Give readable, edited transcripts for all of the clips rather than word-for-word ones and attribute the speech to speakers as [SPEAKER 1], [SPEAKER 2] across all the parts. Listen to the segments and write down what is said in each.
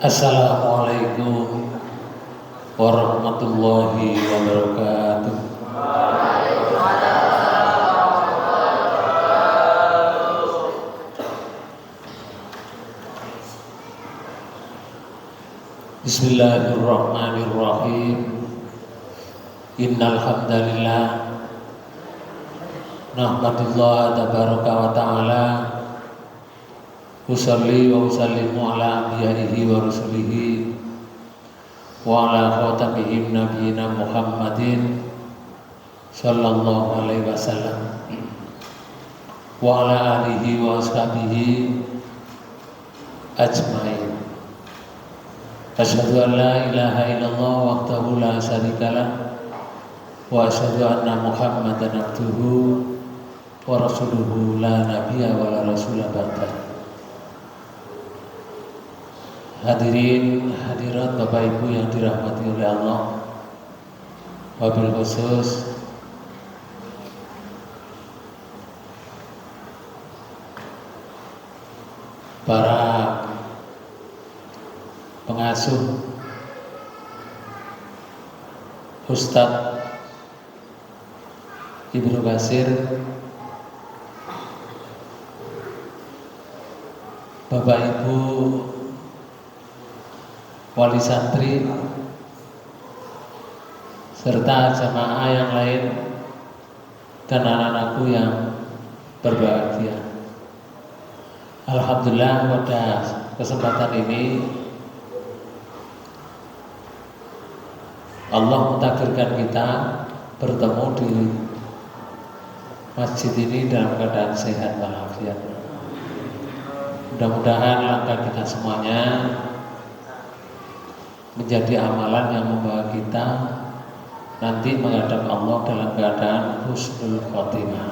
[SPEAKER 1] Assalamualaikum warahmatullahi wabarakatuh. Bismillahirrahmanirrahim. Innal hamdalillah nahmadullah tabaraka wa ta'ala usalli wa usallimu ala anbiya'ihi wa rusulihi wa ala khatamihim nabiyina Muhammadin sallallahu alaihi wasallam wa ala alihi wa ashabihi ajmain. Asyhadu an la ilaha illallah wahdahu la syarikalah wa asyhadu anna Muhammadan abduhu wa rasuluhu la nabiyya wa la rasula ba'dah. Hadirin hadirat Bapak Ibu yang dirahmati oleh Allah, wabil khusus para pengasuh, Ustadz Ibnu Basir, Bapak Ibu wali santri, serta jamaah yang lain dan anak-anakku yang berbahagia. Alhamdulillah pada kesempatan ini Allah mentakdirkan kita bertemu di masjid ini dalam keadaan sehat walafiat. Mudah-mudahan langkah kita semuanya menjadi amalan yang membawa kita nanti menghadap Allah dalam keadaan husnul khotimah.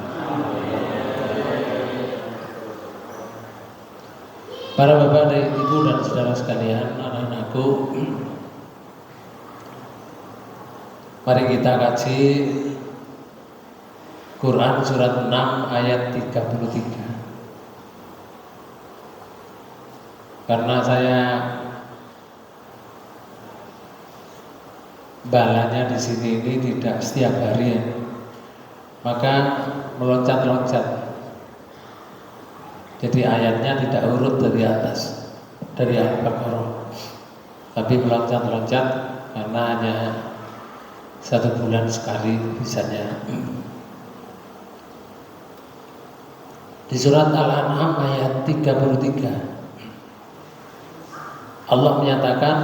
[SPEAKER 1] Para bapak dan ibu dan saudara sekalian, anak-anakku, mari kita kaji Quran surat 6 ayat 33. Karena saya balanya di sini ini tidak setiap hari ya, maka meloncat-loncat. Jadi ayatnya tidak urut dari atas, dari Al-Baqarah, tapi meloncat-loncat karena hanya 1 bulan sekali bisanya. Di surat Al-An'am ayat 33 Allah menyatakan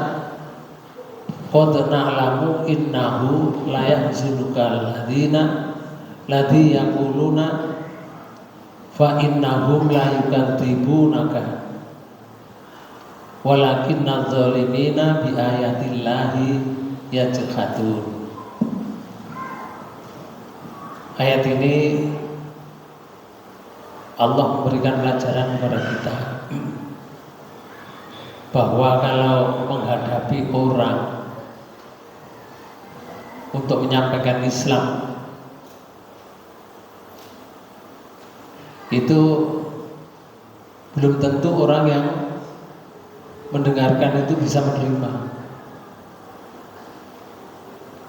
[SPEAKER 1] qad na'lamu innahu la yahzunukal ladzina ladzi yaquluna fa innahum la yukadzibunaka walakinnadz zalimina bi ayatillahi yajhadun. Ayat ini Allah memberikan pelajaran kepada kita bahwa kalau menghadapi orang untuk menyampaikan Islam itu belum tentu orang yang mendengarkan itu bisa menerima.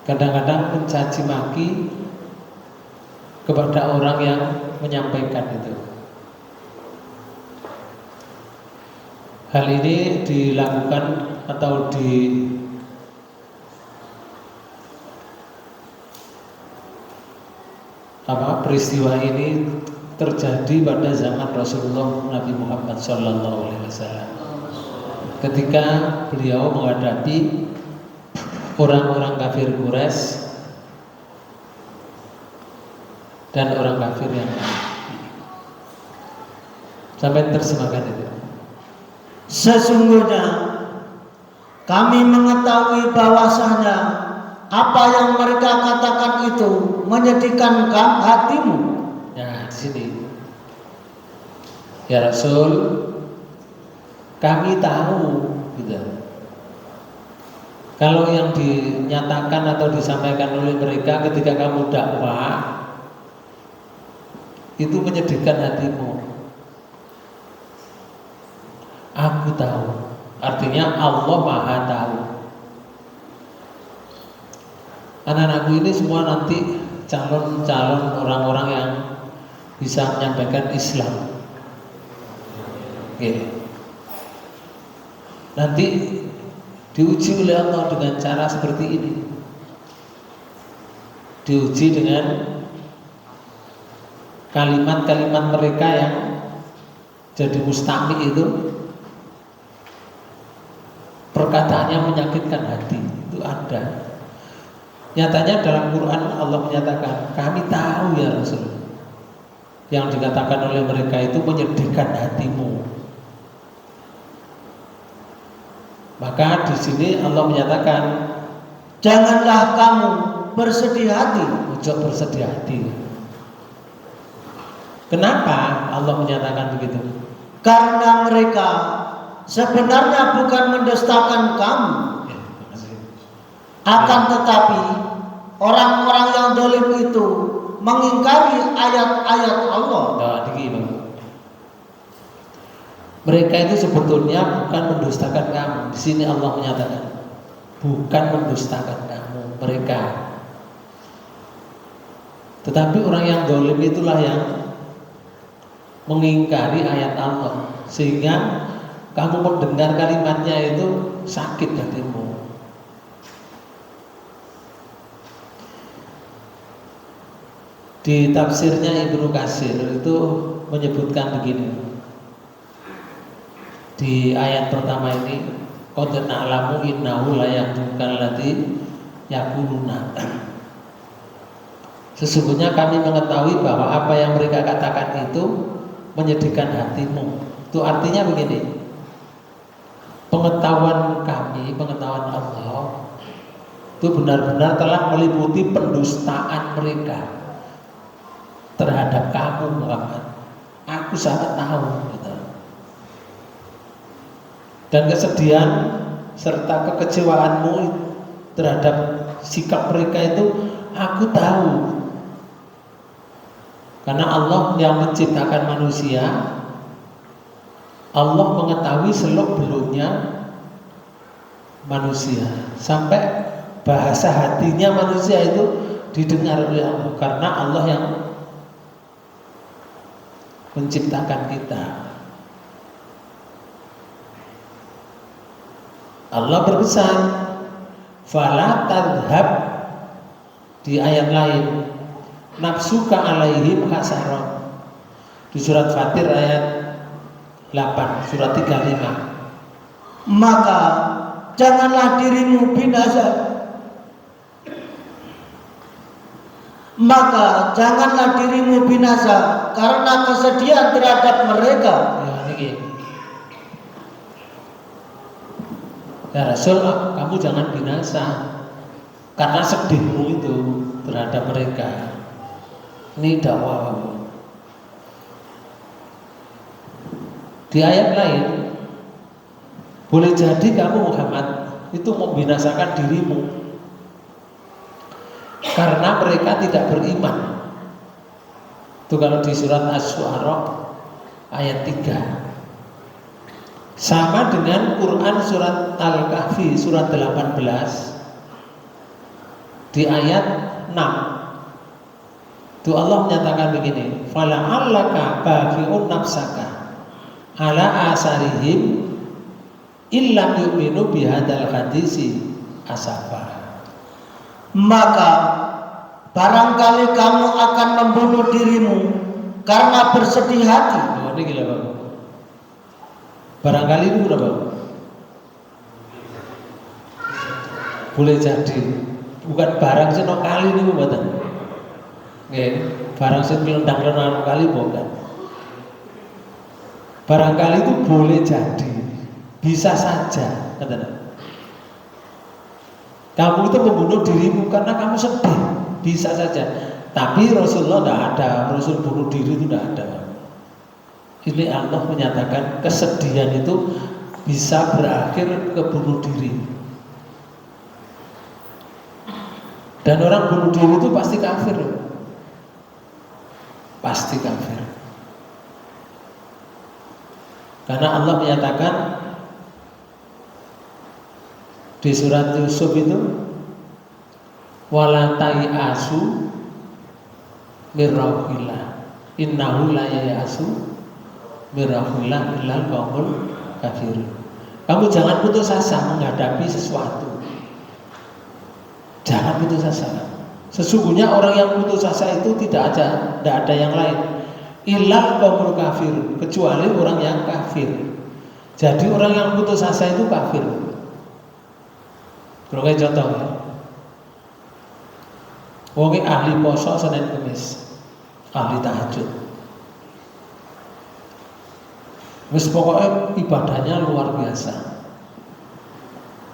[SPEAKER 1] Kadang-kadang mencaci maki kepada orang yang menyampaikan itu. Hal ini dilakukan atau peristiwa ini terjadi pada zaman Rasulullah Nabi Muhammad SAW, ketika beliau menghadapi orang-orang kafir Quraisy dan orang kafir yang lain. Sampai terjemahkan itu.
[SPEAKER 2] Sesungguhnya kami mengetahui bahwasanya apa yang mereka katakan itu menyedihkan hatimu.
[SPEAKER 1] Nah, di sini ya Rasul, kami tahu gitu. Kalau yang dinyatakan atau disampaikan oleh mereka ketika kamu dakwah itu menyedihkan hatimu. Aku tahu. Artinya Allah Maha tahu. Anak-anakku ini semua nanti calon-calon orang-orang yang bisa menyampaikan Islam. Oke. Nanti diuji oleh Allah dengan cara seperti ini. Diuji dengan kalimat-kalimat mereka yang jadi mustami itu, perkataannya menyakitkan hati, itu ada. Nyatanya dalam Quran Allah menyatakan, kami tahu ya Rasul, yang dikatakan oleh mereka itu menyedihkan hatimu. Maka di sini Allah menyatakan,
[SPEAKER 2] janganlah kamu bersedih hati.
[SPEAKER 1] Ojo bersedih hati. Kenapa Allah menyatakan begitu?
[SPEAKER 2] Karena mereka sebenarnya bukan mendustakan kamu, akan tetapi orang-orang yang dolim itu mengingkari ayat-ayat Allah.
[SPEAKER 1] Mereka itu sebetulnya bukan mendustakan kamu. Di sini Allah menyatakan bukan mendustakan kamu, mereka. Tetapi orang yang dolim itulah yang mengingkari ayat Allah, sehingga kamu mendengar kalimatnya itu sakit hatimu. Di tafsirnya Ibnu Katsir itu menyebutkan begini. Di ayat pertama ini, qad na'lamu innahu la yahzunka allati yaquluna. Sesungguhnya kami mengetahui bahwa apa yang mereka katakan itu menyedihkan hatimu. Itu artinya begini, pengetahuan kami, pengetahuan Allah itu benar-benar telah meliputi pendustaan mereka terhadap kamu Muhammad. Aku sangat tahu gitu. Dan kesedihan serta kekecewaanmu terhadap sikap mereka itu aku tahu. Karena Allah yang menciptakan manusia, Allah mengetahui seluk-beluknya manusia, sampai bahasa hatinya manusia itu didengar oleh Allah, karena Allah yang menciptakan kita. Allah berpesan, fala tadhhab, di ayat lain, nafsuka alaihim hasaron, di surat Fatir ayat 8, surat 35.
[SPEAKER 2] Maka janganlah dirimu binasa, maka janganlah dirimu binasa karena kesedihan terhadap mereka.
[SPEAKER 1] Ya Rasul, kamu jangan binasa karena sedihmu itu terhadap mereka. Ini dakwah. Di ayat lain, boleh jadi kamu Muhammad itu membinasakan dirimu karena mereka tidak beriman. Itu kalau di surat Asy-Syu'ara ayat 3. Sama dengan Quran surat Al-Kahfi surat 18 di ayat 6. Itu Allah menyatakan begini, fala'allaka baqi'un nafsaka ala asarihim illam yu'minu bihadzal hadisi asafa.
[SPEAKER 2] Maka barangkali kamu akan membunuh dirimu karena bersedih hati.
[SPEAKER 1] Oh, ini gila Bang. Barangkali itu berapa? Boleh jadi, bukan barang sih no kali ini buatan. Barang sih melendang-lendang kali bukan. Barangkali itu boleh jadi, bisa saja, katanya. Kamu itu membunuh dirimu karena kamu sedih, bisa saja. Tapi Rasulullah tidak ada, Rasul bunuh diri itu tidak ada. Ini Allah menyatakan kesedihan itu bisa berakhir ke bunuh diri. Dan orang bunuh diri itu pasti kafir. Pasti kafir. Karena Allah menyatakan di surat Yusuf itu wala tayasu mirrahillah innahu la yayasu mirrahillah illal qaumul kafirun. Kamu jangan putus asa menghadapi sesuatu. Jangan putus asa. Sesungguhnya orang yang putus asa itu tidak ada yang lain. Illal qaumul kafirun, kecuali orang yang kafir. Jadi orang yang putus asa itu kafir. Kalau kayak contoh ya. Wong ahli poso Senin Kamis, ahli tahajud. Wis pokoknya ibadahnya luar biasa.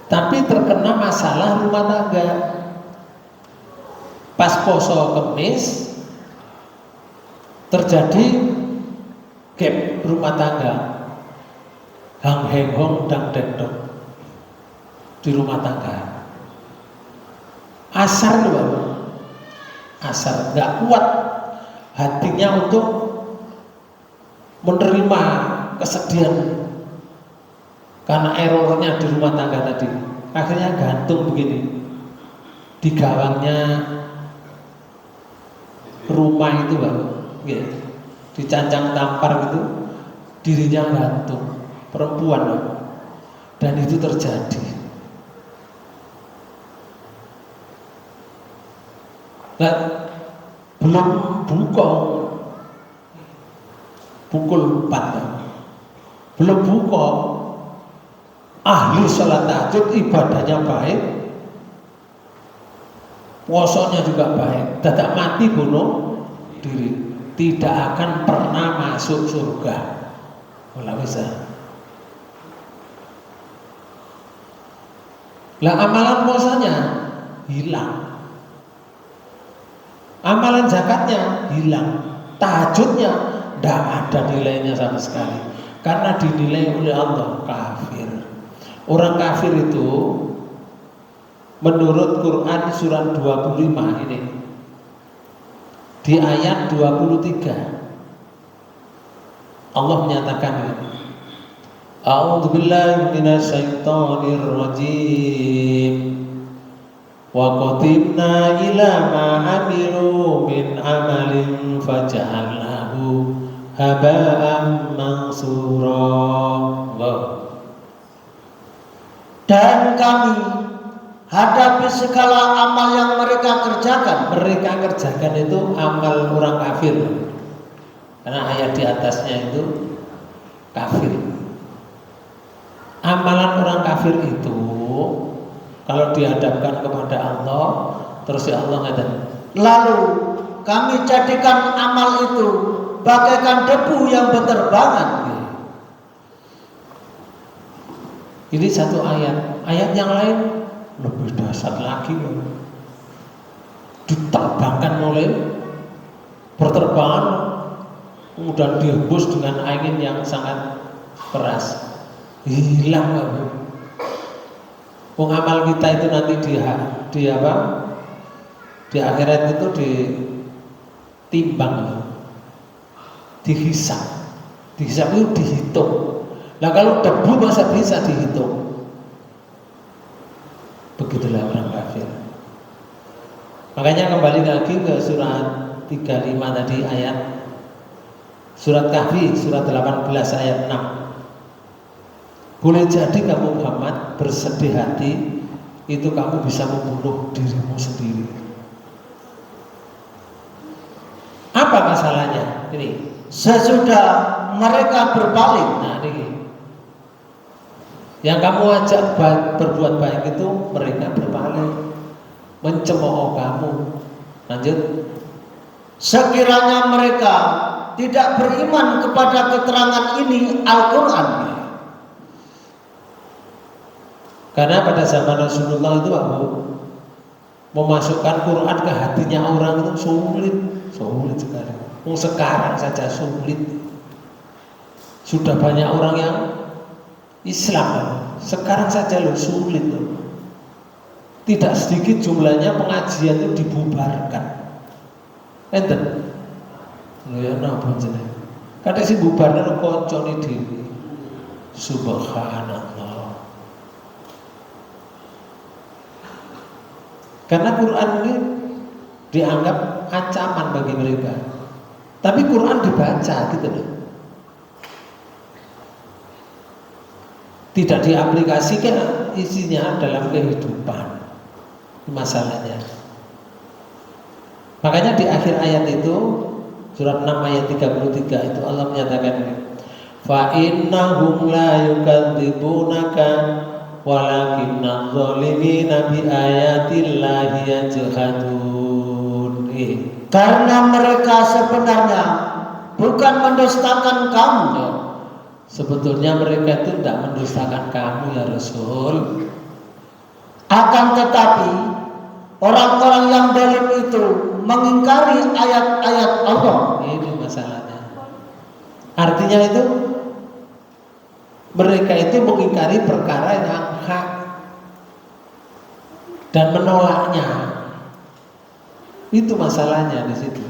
[SPEAKER 1] Tapi terkena masalah rumah tangga. Pas poso Kamis terjadi gap rumah tangga. Hang heng hong dang deng dong di rumah tangga. Asar loh, asar nggak kuat hatinya untuk menerima kesedihan karena errornya di rumah tangga tadi. Akhirnya gantung begini di gawangnya rumah itu Pak, ya, dicancang tampar gitu, dirinya gantung, perempuan Pak. Dan itu terjadi. Nah, belum buka pukul 4 Pak. Belum buka, ahli sholat tahajud ibadahnya baik, puasanya juga baik, dadak mati bunuh diri, tidak akan pernah masuk surga. Kalau bisa. Lah amalan puasanya hilang, amalan zakatnya hilang, tahajudnya tidak ada nilainya sama sekali. Karena dinilai oleh Allah kafir. Orang kafir itu menurut Quran surat 25 ini di ayat 23 Allah menyatakan ini, A'udzubillahi minasyaitonir rajim wa qatimna ila ma amilu min amalin faja'alnahu haba'an mansura.
[SPEAKER 2] Dan kami hadapi segala amal yang mereka kerjakan.
[SPEAKER 1] Mereka kerjakan itu amal orang kafir. Karena ayat di atasnya itu kafir. Amalan orang kafir itu kalau dihadapkan kepada Allah, terus ya Allah ngatakan,
[SPEAKER 2] lalu kami jadikan amal itu bagaikan debu yang berterbangan.
[SPEAKER 1] Ini satu ayat. Ayat yang lain lebih dahsyat lagi, diterbangkan oleh berterbangan, kemudian dihembus dengan angin yang sangat keras, hilang. Amal kita itu nanti di akhirat itu ditimbang, dihisab itu dihitung. Nah kalau debu masa bisa dihitung? Begitulah orang kafir. Makanya kembali lagi ke surat 35 tadi, ayat surat Kahfi surat 18 ayat 6. Boleh jadi kamu Muhammad bersedih hati, itu kamu bisa membunuh dirimu sendiri. Apa masalahnya? Ini
[SPEAKER 2] sesudah mereka berpaling.
[SPEAKER 1] Nah ini yang kamu ajak berbuat baik itu mereka berpaling, mencemooh kamu. Lanjut.
[SPEAKER 2] Sekiranya mereka tidak beriman kepada keterangan ini Al-Quran.
[SPEAKER 1] Karena pada zaman Rasulullah itu memasukkan Quran ke hatinya orang itu sulit sekali. Sekarang saja sulit. Sudah banyak orang yang Islam, sekarang saja sulit. Tidak sedikit jumlahnya pengajian itu dibubarkan. Enten. Lho ya napa jenenge? Kadang sing bubarne kancane dhewe. Subhanallah. Karena Quran ini dianggap ancaman bagi mereka. Tapi Quran dibaca gitu loh. Tidak diaplikasikan isinya dalam kehidupan. Masalahnya. Makanya di akhir ayat itu surat 6 ayat 33 itu Allah menyatakan ini. Fa innahum la yukadzibunaka walakinna dzalimina bi ayatillahi yajhadun.
[SPEAKER 2] Karena mereka sebenarnya bukan mendustakan kamu.
[SPEAKER 1] Sebetulnya mereka itu tidak mendustakan kamu ya Rasul.
[SPEAKER 2] Akan tetapi orang-orang yang zalim itu mengingkari ayat-ayat Allah.
[SPEAKER 1] Ini masalahnya. Artinya itu mereka itu mengingkari perkara yang hak dan menolaknya. Itu masalahnya di situ.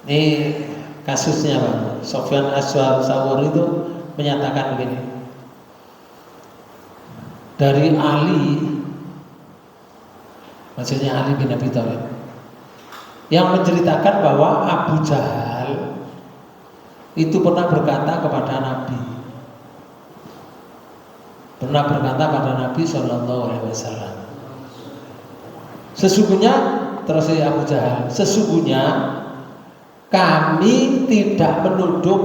[SPEAKER 1] Ini kasusnya Pak. Sofyan As-Sawr itu menyatakan begini. Dari Ali, maksudnya Ali bin Abi Thalib, yang menceritakan bahwa Abu Jahal itu pernah berkata kepada Nabi, Shallallahu Alaihi Wasallam, sesungguhnya terus Abu Jahal, sesungguhnya kami tidak menuduh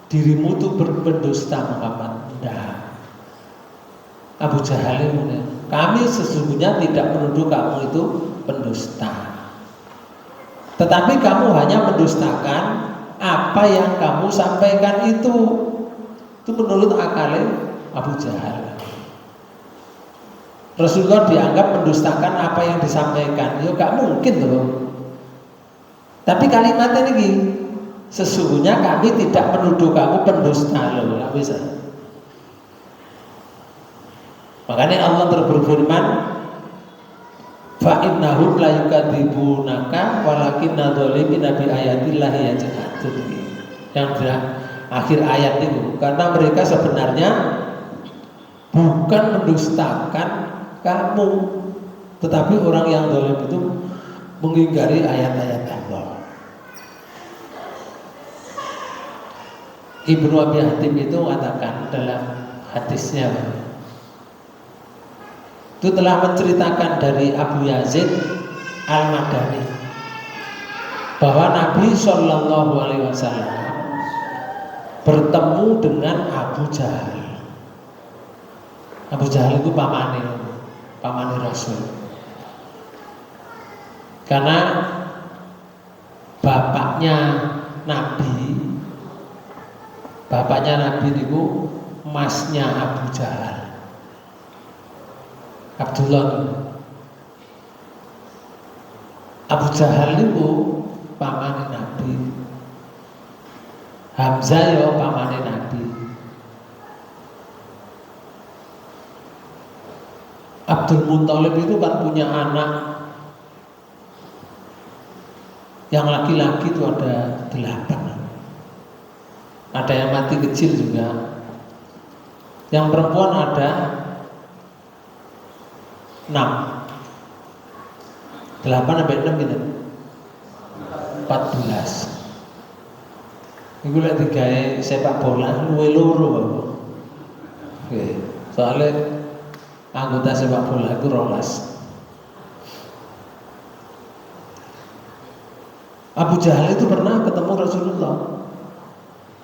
[SPEAKER 1] dirimu itu berpendusta Muhammad. Nah, Abu Jahal itu, kami sesungguhnya tidak menuduh kamu itu pendusta. Tetapi kamu hanya mendustakan apa yang kamu sampaikan itu. Itu menurut akalnya Abu Jahal. Rasulullah dianggap mendustakan apa yang disampaikan. Ya gak mungkin loh. Tapi kalimatnya ini, sesungguhnya kami tidak menuduh kamu pendusta loh, gak bisa. Makanya Allah berfirman, fa innahum la yukadzibunaka walakinna dzalimina bi ayatillahi yajhadun. Yang akhir ayat itu, karena mereka sebenarnya bukan mendustakan kamu, tetapi orang yang zalim itu mengingkari ayat-ayat Allah. Ibnu Abi Hatim itu mengatakan dalam hadisnya, itu telah menceritakan dari Abu Yazid Al-Madani bahwa Nabi Shallallahu Alaihi Wasallam bertemu dengan Abu Jahal. Abu Jahal itu pamane Rasul. Karena bapaknya Nabi itu masnya Abu Jahal, Abdullah. Abu Jahal itu pamane Nabi, Hamzah ya pamane Nabi, Abdul Muthalib itu kan punya anak yang laki-laki itu ada 8. Ada yang mati kecil juga. Yang perempuan ada 6. 8 sampai 6 gitu. 14. Iku lek digawe sepak bola luwe loro. Oke. Soalnya anggota sepak bola itu 12. Abu Jahal itu pernah ketemu Rasulullah,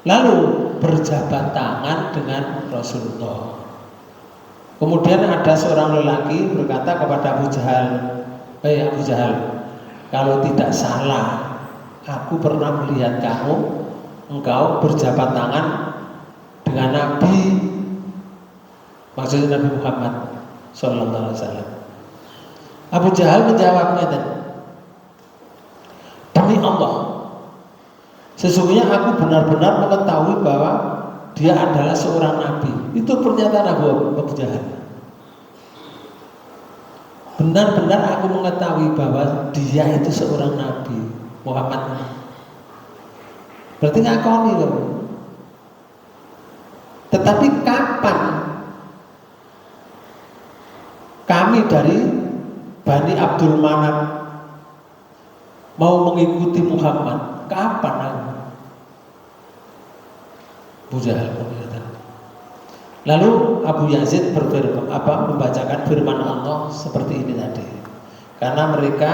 [SPEAKER 1] lalu berjabat tangan dengan Rasulullah. Kemudian ada seorang lelaki berkata kepada Abu Jahal, Abu Jahal, kalau tidak salah, aku pernah melihat engkau berjabat tangan dengan Nabi, maksudnya Nabi Muhammad Sallallahu Alaihi Wasallam. Abu Jahal menjawabnya, demi Allah, sesungguhnya aku benar-benar mengetahui bahwa dia adalah seorang nabi. Itu pernyataan Abu Jahal. Benar-benar aku mengetahui bahwa dia itu seorang nabi, Muhammad. Berarti ngakoni loh. Tetapi kapan kami dari Bani Abdul Manaf mau mengikuti Muhammad, kapan aku? Abu Jahal mengatakan. Lalu Abu Yazid membacakan firman Allah seperti ini tadi. Karena mereka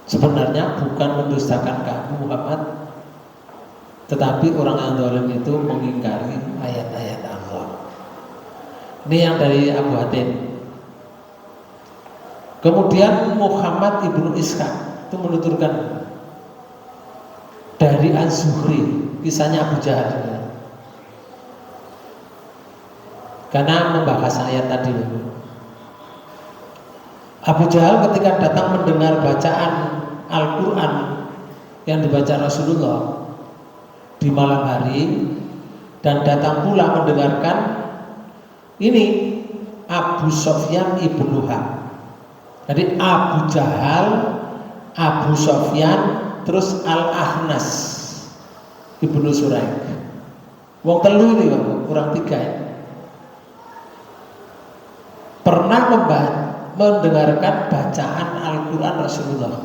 [SPEAKER 1] sebenarnya bukan mendustakan kamu Muhammad, tetapi orang yang zalim itu mengingkari ayat-ayat Allah. Ini yang dari Abu Hatim. Kemudian Muhammad ibnu Ishaq itu menuturkan dari Az-Zuhri, kisahnya Abu Jahal. Karena membahas ayat tadi. Abu Jahal ketika datang mendengar bacaan Al-Quran yang dibaca Rasulullah di malam hari dan datang pula mendengarkan ini Abu Sofyan ibnu Harb. Jadi Abu Jahal, Abu Sofyan, terus Al-Ahnas ibnu Suraik. Wong telu ini kurang tiga ya. Pernah mendengarkan bacaan Al-Quran Rasulullah.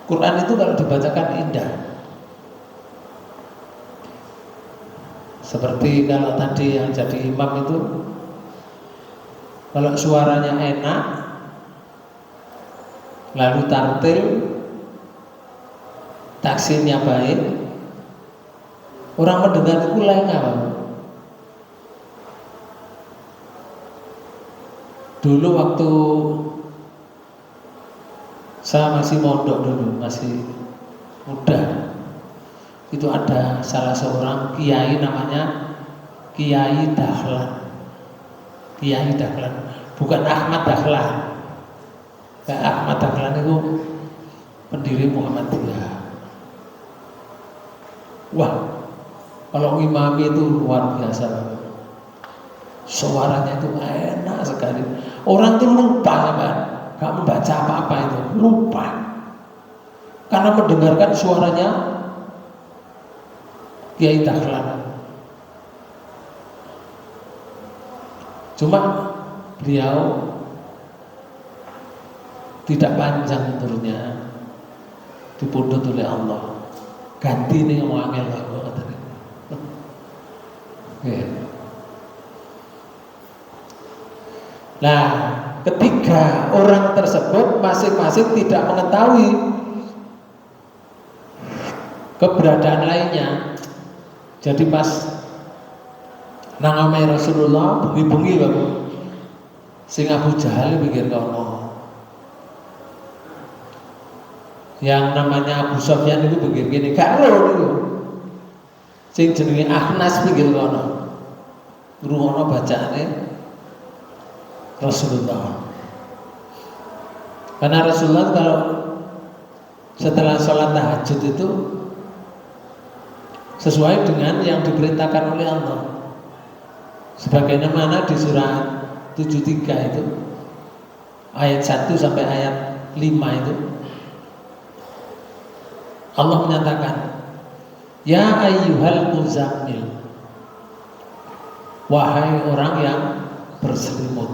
[SPEAKER 1] Quran itu kalau dibacakan indah. Seperti kalau tadi yang jadi imam itu, kalau suaranya enak, lalu tartil, taksimnya baik, orang mendengar itu lengah. Dulu waktu saya masih mondok dulu, masih muda, itu ada salah seorang kiai namanya Kiai Dahlan. Kiai Dahlan, bukan Ahmad Dahlan. Ahmad Dahlan itu pendiri Muhammadiyah. Wah, kalau imami itu luar biasa. Suaranya itu enak sekali. Orang itu lupa kan, gak membaca apa-apa itu, lupa. Karena mendengarkan suaranya Kiai Dahlan. Cuma beliau tidak panjang umurnya, dipundhut oleh Allah. Ganti nih yang angel Allah katanya. Nah, ketiga orang tersebut masing-masing tidak mengetahui keberadaan lainnya. Jadi pas nang ame Rasulullah bengi-bengi Bapak. Sing Abu Jahal mikir kono. Yang namanya Abu Sofyan itu pikir gini, gak lho niku. Sing jenenge Ahnas pikir kono. Ngrungokno bacaane Rasulullah. Karena Rasulullah kalau setelah sholat tahajud itu sesuai dengan yang diperintahkan oleh Allah. Sebagaimana di surat 73 itu ayat 1 sampai ayat 5 itu Allah menyatakan, ya ayyuhal muzammil, wahai orang yang berselimut.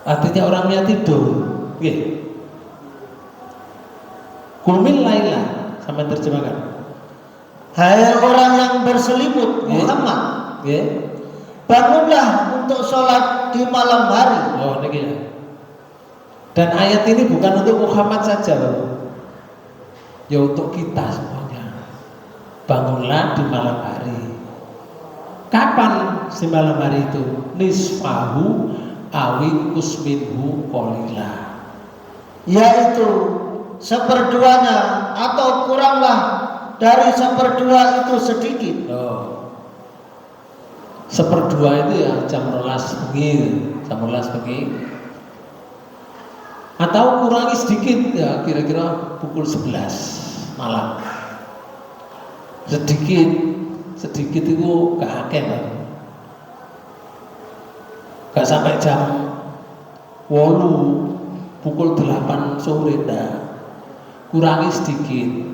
[SPEAKER 1] Artinya orangnya tidur. Qumil laila, sampai terjemahkan.
[SPEAKER 2] Hai orang yang berselimut, Muhammad, bangunlah untuk sholat di malam hari.
[SPEAKER 1] Oh, ini ya. Dan ayat ini bukan untuk Muhammad saja, Bapak. Ya untuk kita semuanya. Bangunlah di malam hari. Kapan si malam hari itu? Nisfahu awi kusminhu qalila,
[SPEAKER 2] yaitu seperduanya atau kuranglah dari seperdua itu sedikit.
[SPEAKER 1] Seperdua itu ya jam 12 bengi, atau kurangi sedikit ya kira-kira pukul 11 malam. Sedikit itu kakek lah. Gak sampai jam 8 pukul 8 sore dah. Kurangi sedikit.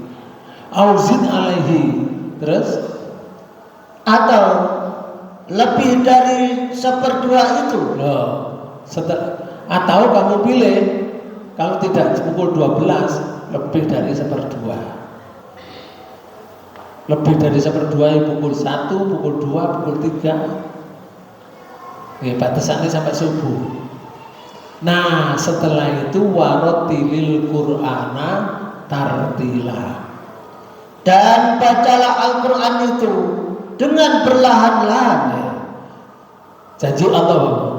[SPEAKER 1] Auzin alaihi, terus
[SPEAKER 2] atau lebih dari 1/2 itu.
[SPEAKER 1] Loh, atau kamu pilih kalau tidak pukul 12 lebih dari 1/2. Lebih dari 1/2 ya pukul 1, pukul 2, pukul 3. Batasannya sampai subuh. Nah, setelah itu warotilil Qur'ana tartila.
[SPEAKER 2] Dan bacalah Al-Quran itu dengan perlahan-lahan.
[SPEAKER 1] Janji Allah,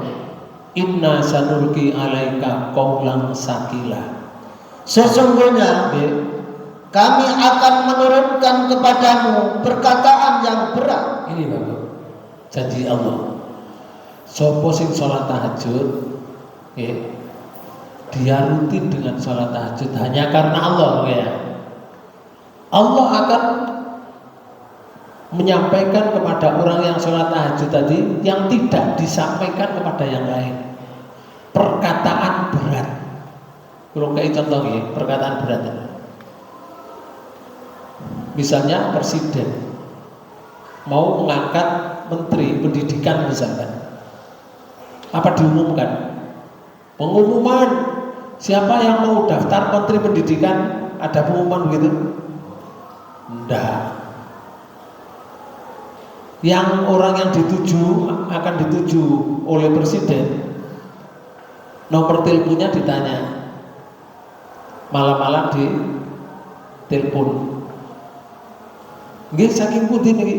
[SPEAKER 1] inna sanulki alaika qaulan sakila.
[SPEAKER 2] Sesungguhnya kami akan menurunkan kepadamu perkataan yang berat.
[SPEAKER 1] Ini Bapak, janji Allah. Sopo sing sholat tahajud, dia rutin dengan sholat tahajud hanya karena Allah, ya. Allah akan menyampaikan kepada orang yang sholat tahajud tadi yang tidak disampaikan kepada yang lain. Perkataan berat. Kalau kayak contoh ya, perkataan berat. Misalnya presiden mau mengangkat menteri pendidikan misalkan. Apa diumumkan? Pengumuman siapa yang mau daftar menteri pendidikan, ada pengumuman begitu? Enggak. Yang orang yang dituju akan dituju oleh presiden, nomor teleponnya ditanya, malam-malam di telepon. Nggih saking pundi niki?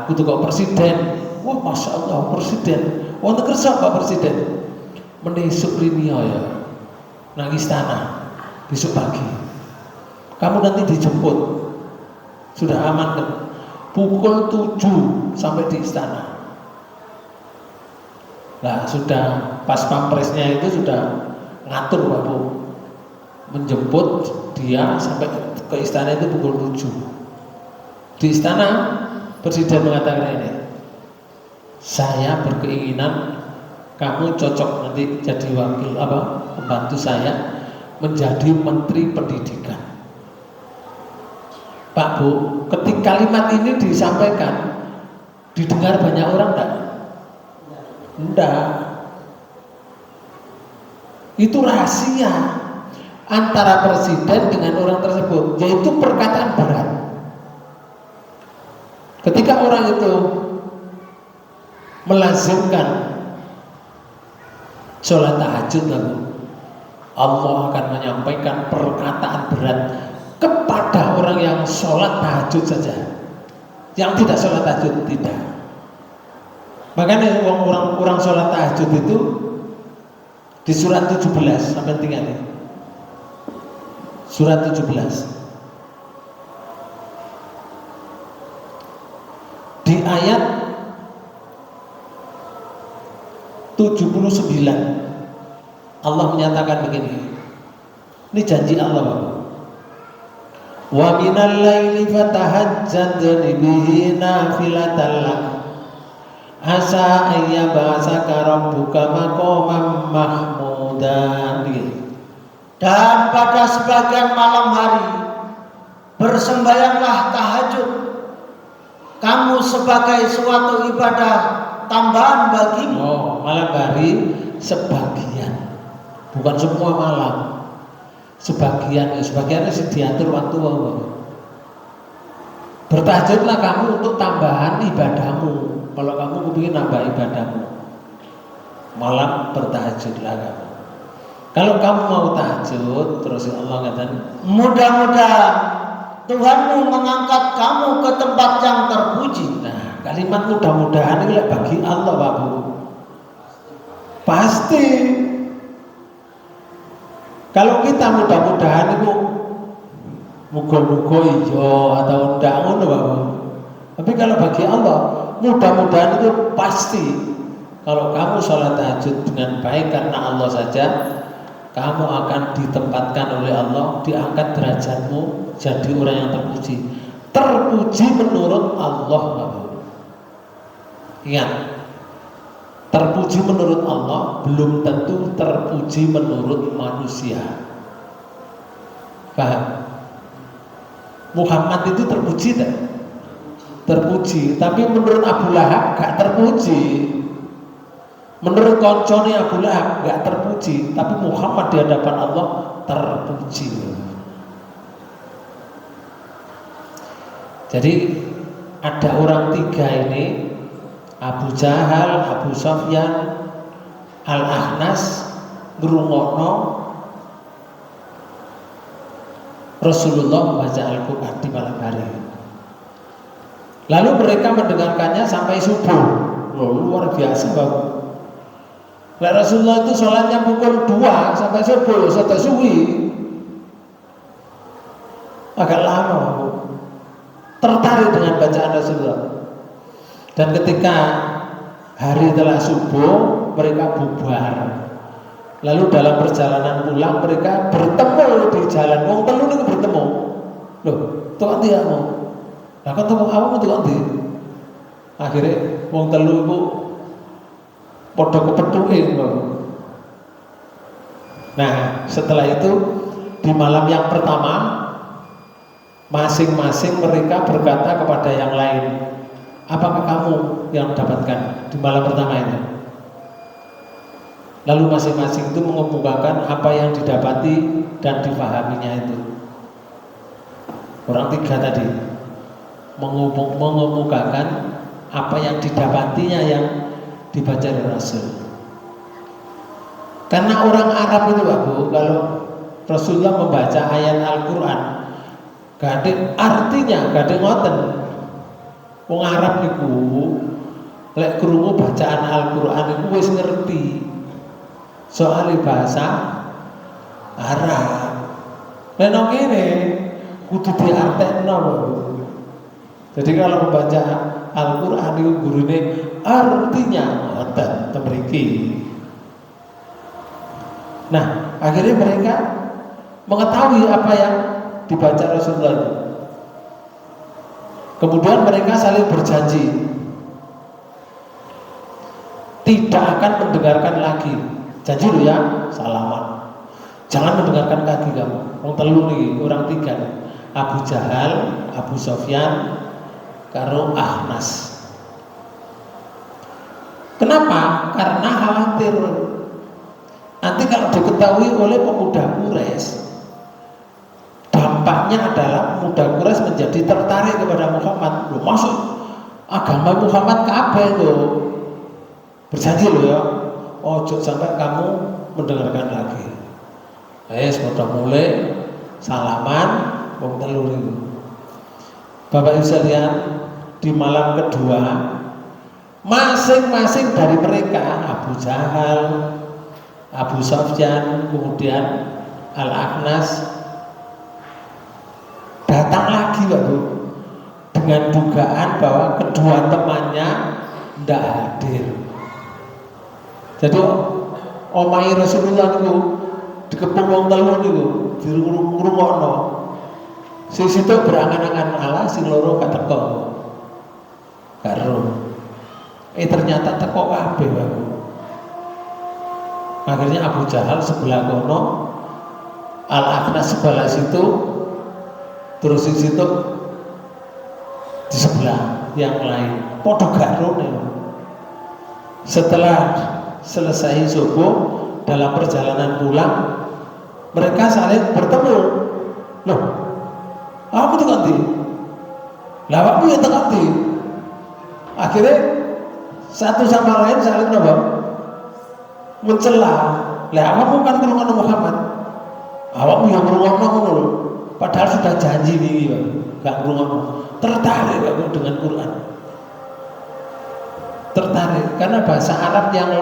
[SPEAKER 1] Kudu kok presiden. Wah, masya Allah presiden. Wonten kersa Pak Presiden. Menisuk rinio ya. Nang istana besok pagi. Kamu nanti dijemput. Sudah aman kan? Pukul 7 sampai di istana. Nah, sudah pas pampresnya itu sudah ngatur Pak Bu. Menjemput dia sampai ke istana itu pukul 7. Di istana Presiden mengatakan ini, saya berkeinginan kamu cocok nanti jadi wakil pembantu saya menjadi menteri pendidikan. Pak Bu, ketika kalimat ini disampaikan didengar banyak orang enggak? Enggak. Itu rahasia antara presiden dengan orang tersebut, yaitu perkataan berat. Ketika orang itu melazimkan sholat tahajud, lalu Allah akan menyampaikan perkataan berat kepada orang yang sholat tahajud saja. Yang tidak sholat tahajud tidak. Makanya orang sholat tahajud itu di surat 17 sampai tinggal ini. Surat 17 di ayat 79 Allah menyatakan begini. Ini janji Allah, Bapak. Wa minal laili fatahajjad bihi nafilatan lak asa ayyabasaka rabbuka maqaman mahmudan.
[SPEAKER 2] Dan pada sebagian malam hari bersembayanglah tahajud kamu sebagai suatu ibadah tambahan bagimu.
[SPEAKER 1] Malam hari sebagian, bukan semua malam. Sebagian sih diatur waktu. Bertahajudlah kamu untuk tambahan ibadahmu. Kalau kamu kepingin nambah ibadahmu, malam bertahajudlah kamu. Kalau kamu mau tahajud, terus Allah katakan, mudah-mudahan Tuhanmu mengangkat kamu ke tempat yang terpuji. Nah, kalimat mudah-mudahan ini bagi Allah, Pak Bu. Pasti. Kalau kita mudah-mudahan itu muga-muga iya atau ndak ngono, Pak Bu. Tapi kalau bagi Allah, mudah-mudahan itu pasti. Kalau kamu sholat tahajud dengan baik karena Allah saja, kamu akan ditempatkan oleh Allah, diangkat derajatmu jadi orang yang terpuji. Terpuji menurut Allah, Bapak. Ingat, terpuji menurut Allah belum tentu terpuji menurut manusia. Paham? Muhammad itu terpuji tak? terpuji. Tapi menurut Abu Lahab gak terpuji. Menurut koncone Abu Lahab gak terpuji. Tapi Muhammad di hadapan Allah terpuji. Jadi ada orang tiga ini, Abu Jahal, Abu Sufyan, Al-Ahnas, ngrungokno Rasulullah membaca Al-Quran di malam hari. Lalu mereka mendengarkannya sampai subuh. Loh, luar biasa Bapak. Nah, Rasulullah itu sholatnya pukul 2 sampai subuh, sampai suwi. Agak lama Bapak. Tertarik dengan bacaan Rasulullah. Dan ketika hari telah subuh, mereka bubar. Lalu dalam perjalanan pulang mereka bertemu di jalan. Wong telu niku bertemu. Loh, tukang ndi kamu? Lah ketemu awakmu tukang ndi? Akhirnya wong telu iku padha kepethuke. Nah, setelah itu di malam yang pertama masing-masing mereka berkata kepada yang lain, apakah kamu yang mendapatkan di malam pertama ini? Lalu masing-masing itu mengemukakan apa yang didapati dan difahaminya itu. Orang tiga tadi mengemukakan apa yang didapatinya yang dibaca oleh Rasul. Karena orang Arab itu Bapak, kalau Rasulullah membaca ayat Al-Quran gak ada artinya, gak ada ngoten. Wong Arab niku lek krungu bacaan Al-Quran niku wis ngerti soal bahasa Arab. Nek nang kene kudu diartekno. Jadi kalau membaca Al-Quran itu gurune artinya ngoten temriki. Nah, akhirnya mereka mengetahui apa yang dibaca Rasulullah itu. Kemudian mereka saling berjanji tidak akan mendengarkan lagi. Janji lu ya, salaman. Jangan mendengarkan lagi kamu. Wong telu nih, orang tiga nih. Abu Jahal, Abu Sufyan, karo Ahnas. Kenapa? Karena khawatir nanti kalau diketahui oleh pemuda Quraisy, dampaknya adalah pemuda Quraisy menjadi tertarik kepada Muhammad. Loh, masuk agama Muhammad kabeh loh. Berjanji loh ya. Ojo sampai kamu mendengarkan lagi. Sudah mulai salaman wong telu niku. Bapak Ibu sekalian, di malam kedua masing-masing dari mereka, Abu Jahal, Abu Sufyan, kemudian Al-Ahnas datang lagi Bapak, dengan dugaan bahwa kedua temannya tidak hadir. Jadi omahe Rasulullah niku dikepung wong telu niku dirungokno. Sing situ berangan-angan ala sing loro gak teko. Karo. Ternyata teko kabeh Bapak. Akhirnya Abu Jahal sebelah kono, Al-Ahnas sebelah situ, terus di situ di sebelah yang lain. Padha garone. Setelah selesai subuh, dalam perjalanan pulang mereka saling bertemu. Loh, aku tuh ganti, lawakmu ya ganti. Akhirnya satu sama lain saling mencela. Lah awakmu kan ngrungokno Muhammad, awakmu yang ngrungokno ngono. Padahal sudah janji nih, gak ngrungokno. Tertarik aku dengan Quran. Tertarik karena bahasa Arab yang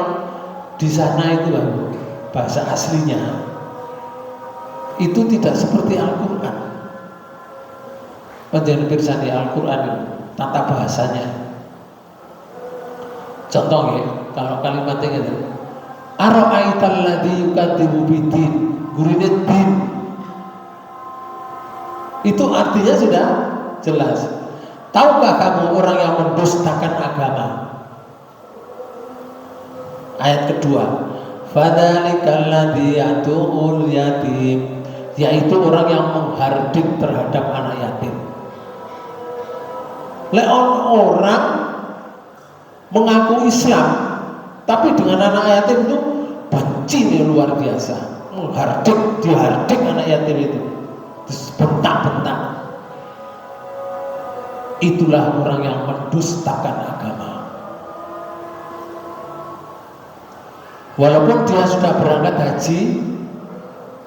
[SPEAKER 1] di sana itu bahasa aslinya itu tidak seperti Al-Quran. Panjenengan pirsani Al-Quran itu tata bahasanya. Contoh ya, kalau kalimatnya gitu, ara'aital ladzi yukadzibu bidin, gurine din. Itu artinya sudah jelas. Tahukah kamu orang yang mendustakan agama? Ayat kedua, fadzalikal ladzi ya'tul yatim, yaitu orang yang menghardik terhadap anak yatim. Lek orang mengaku Islam tapi dengan anak yatim itu bencinya luar biasa, dihardik anak yatim itu, bentak-bentak. Itulah orang yang mendustakan agama. Walaupun dia sudah berangkat haji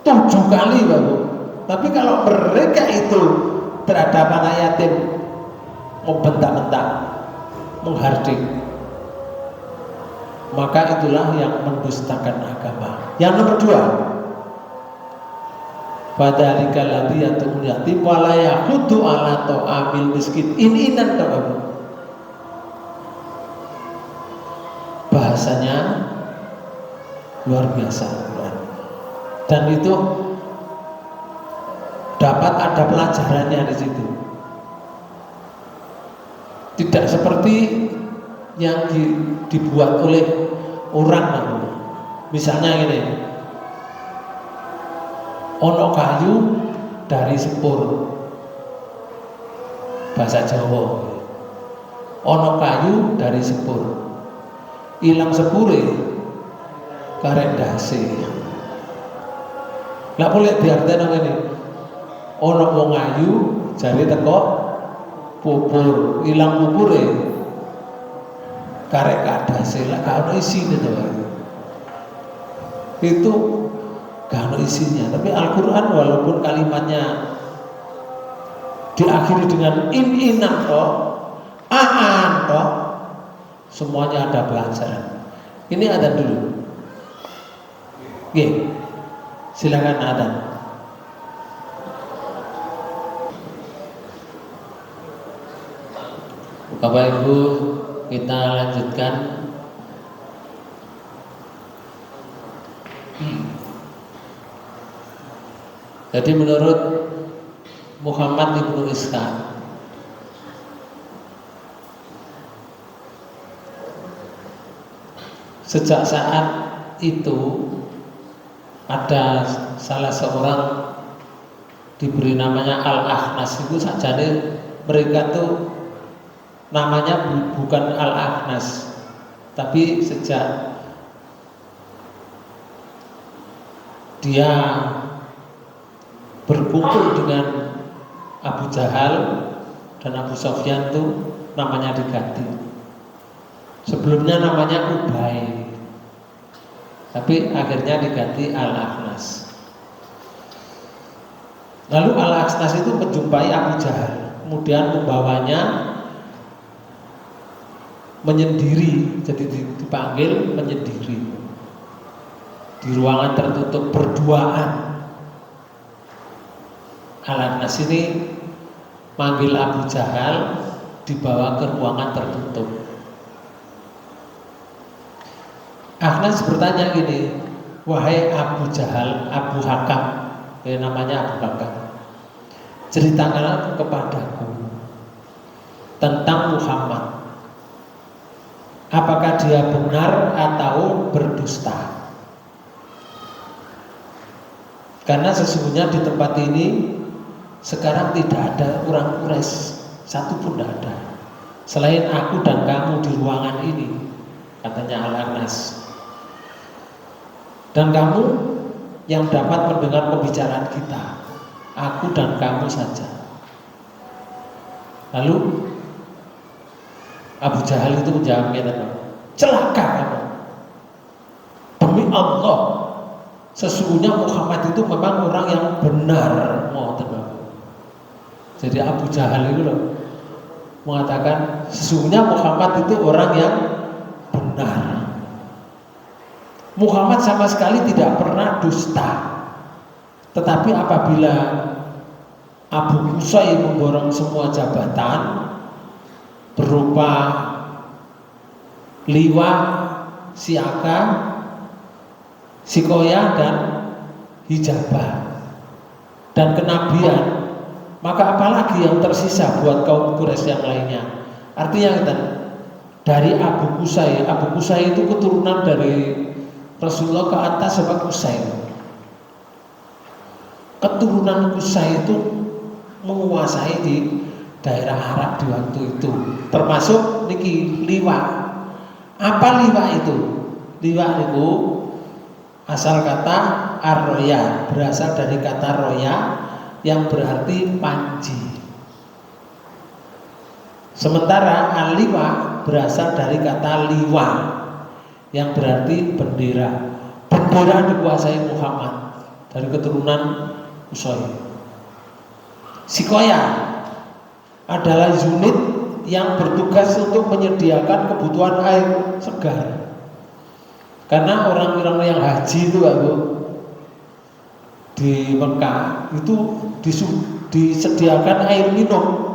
[SPEAKER 1] 7 kali Bapak, tapi kalau mereka itu terhadap anak yatim membentak-bentak, menghardik, maka itulah yang mendustakan agama. Yang nomor 2, fadzalikal ladzi yatumul yatim wa la yahudu ala ta'amil miskin. Ini bahasanya luar biasa, dan itu dapat ada pelajarannya di situ. Tidak seperti yang dibuat oleh orang. Misalnya gini, ono kayu dari sepur, bahasa Jawa. Ono kayu dari sepur, ilang sepure karek dasi. Lah boleh diartikan ngene. Ono wong ayu jare teko pupur, ilang pupure karek kadase, lah gak ono isine to. Itu gak ono isinya. Tapi Al-Qur'an walaupun kalimatnya diakhiri dengan in-inan to, aan to, semuanya ada pelajaran. Ini ada dulu. Oke, silakan ada. Bapak Ibu, kita lanjutkan. Jadi menurut Muhammad Ibnu Ishaq, sejak saat itu ada salah seorang diberi namanya Al-Akhnas. Itu sajane mereka tuh namanya bukan Al-Akhnas, tapi sejak dia berkumpul dengan Abu Jahal dan Abu Sofyan tuh namanya diganti. Sebelumnya namanya Ubay, tapi akhirnya diganti Al-Akhnas. Lalu Al-Akhnas itu menjumpai Abu Jahal, kemudian membawanya menyendiri, jadi dipanggil menyendiri di ruangan tertutup berduaan. Al-Akhnas ini manggil Abu Jahal, dibawa ke ruangan tertutup. Akhnas bertanya gini, wahai Abu Jahal, Abu Hakam, namanya Abu Hakam, ceritakanlah kepadaku tentang Muhammad. Apakah dia benar atau berdusta? Karena sesungguhnya di tempat ini sekarang tidak ada orang Quraisy satupun, tidak ada, selain aku dan kamu di ruangan ini, katanya Al-Akhnas. Dan kamu yang dapat mendengar pembicaraan kita, aku dan kamu saja. Lalu Abu Jahal itu menjawabnya, celaka kamu, demi Allah, sesungguhnya Muhammad itu memang orang yang benar. Jadi Abu Jahal itu loh mengatakan sesungguhnya Muhammad itu orang yang benar. Muhammad sama sekali tidak pernah dusta. Tetapi apabila Abu Qusay memborong semua jabatan berupa liwa, siaka, sikoya, dan hijabah, dan kenabian, maka apalagi yang tersisa buat kaum Quraisy yang lainnya? Artinya dari Abu Qusay, Abu Qusay itu keturunan dari Rasulullah ke atas sebab Qusay. Keturunan Qusay itu menguasai di daerah Arab di waktu itu. Termasuk niki liwak. Apa liwak itu? Liwak itu asal kata arroya, berasal dari kata roya yang berarti panji. Sementara aliwa berasal dari kata liwa yang berarti bendera. Bendera dikuasai Muhammad dari keturunan Qusay. Sikoya adalah unit yang bertugas untuk menyediakan kebutuhan air segar. Karena orang-orang yang haji itu di Mekah itu disediakan air minum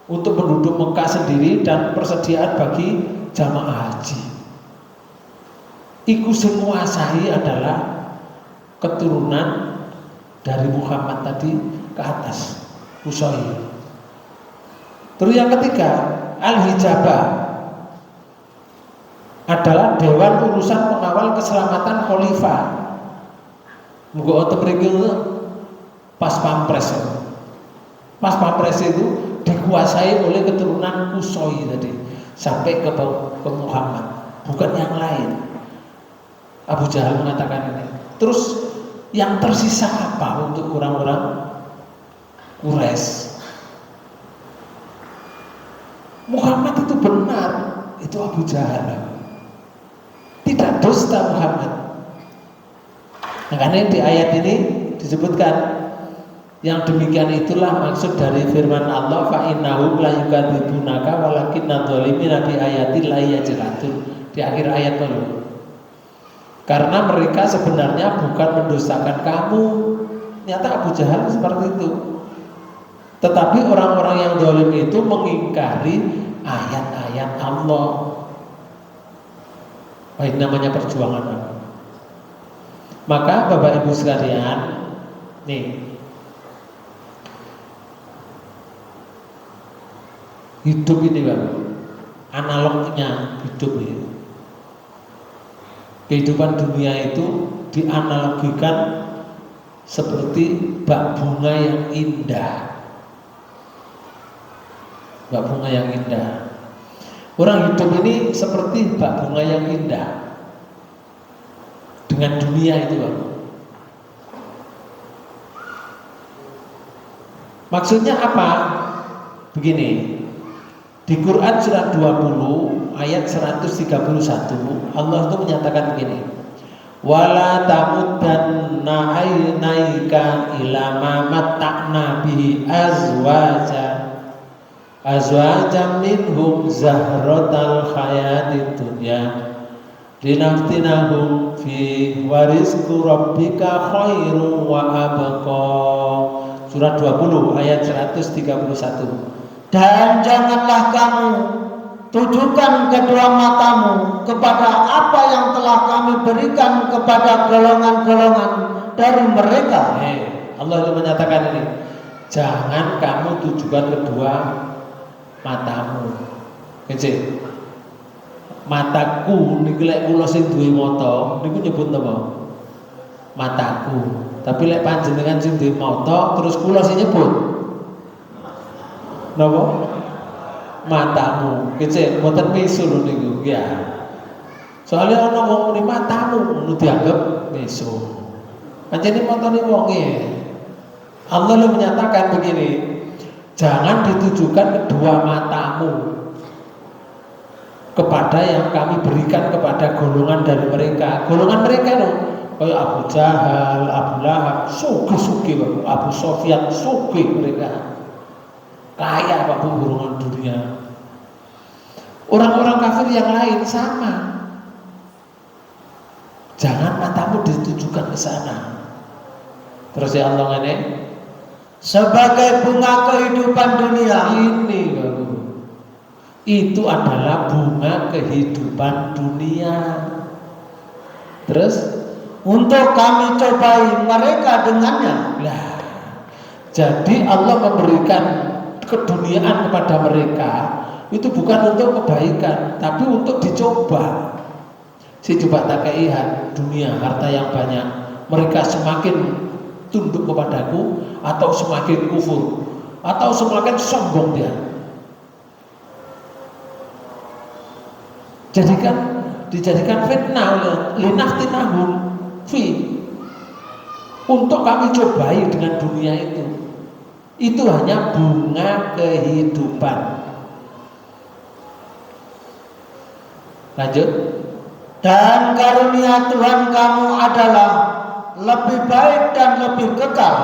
[SPEAKER 1] untuk penduduk Mekah sendiri dan persediaan bagi jamaah haji. Iku sing menguasai adalah keturunan dari Muhammad tadi ke atas, Qusay. Terus yang ketiga, Al-Hijabah adalah Dewan Urusan Pengawal Keselamatan Khalifah. Muga otot mriki pas pampres. Pas pampres itu dikuasai oleh keturunan Qusay tadi sampai ke Muhammad, bukan yang lain. Abu Jahal mengatakan ini. Terus yang tersisa apa untuk orang-orang Quraisy? Muhammad itu benar, itu Abu Jahal. Tidak dusta Muhammad. Makanya di ayat ini disebutkan yang demikian itulah maksud dari firman Allah, fa innahum la yukadzibunaka walakinna dzalimina bi ayatil la yajratun. Di akhir ayat itu. Karena mereka sebenarnya bukan mendustakan kamu. Nyata Abu Jahal seperti itu. Tetapi orang-orang yang zalim itu mengingkari ayat-ayat Allah. Baik, namanya perjuangan. Maka Bapak Ibu sekalian, nih hidup ini Bapak, analognya hidup ini. Kehidupan dunia itu dianalogikan seperti bak bunga yang indah. Bak bunga yang indah. Orang hidup ini seperti bak bunga yang indah dengan dunia itu Bapak. Maksudnya apa? Begini, di Quran surat 20 ayat 131 Allah itu menyatakan begini, wala tamuddanna ainaika ila ma matta'na bihi azwajan minhum zahratal hayatid dunya linaftinahum fi warizqu rabbika khairum wa abqa. Surat 20 ayat 131.
[SPEAKER 2] Dan janganlah kamu tujukan kedua matamu kepada apa yang telah kami berikan kepada golongan-golongan dari mereka.
[SPEAKER 1] Allah itu menyatakan ini, jangan kamu tujukan kedua matamu. Kecil. Mataku niki lek kula sing duwe mata niku nyebut napa? Mataku. Tapi lek panjenengan sing duwe mata terus kula sing nyebut napa? Matamu. Kecil mboten misul niku ya. Soalnya ana wong muni matamu ngono dianggap misul. Pancene matane wonge. Allah lu menyatakan begini, jangan ditujukan kedua matamu kepada yang kami berikan kepada golongan dari mereka. Golongan mereka itu kayak Abu Jahal, Abu Lahab, suki-suki, Abu Sofyan, suki mereka. Kaya Bapak golongan dunia. Orang-orang kafir yang lain sama. Jangan matamu ditujukan ke sana. Terus ya Allah ini
[SPEAKER 2] sebagai bunga kehidupan dunia
[SPEAKER 1] ini Bapak, itu adalah bunga kehidupan dunia. Terus
[SPEAKER 2] untuk kami cobai mereka dengannya.
[SPEAKER 1] Lah, jadi Allah memberikan keduniaan kepada mereka itu bukan untuk kebaikan, tapi untuk dicoba. Si coba tak keihan dunia, harta yang banyak, mereka semakin tunduk kepadaku atau semakin kufur. atau semakin sombong dia. Dijadikan fitnah linaftinahum fi, untuk kami cobai dengan dunia itu. Itu hanya bunga kehidupan. Lanjut.
[SPEAKER 2] Dan karunia Tuhan kamu adalah lebih baik dan lebih kekal.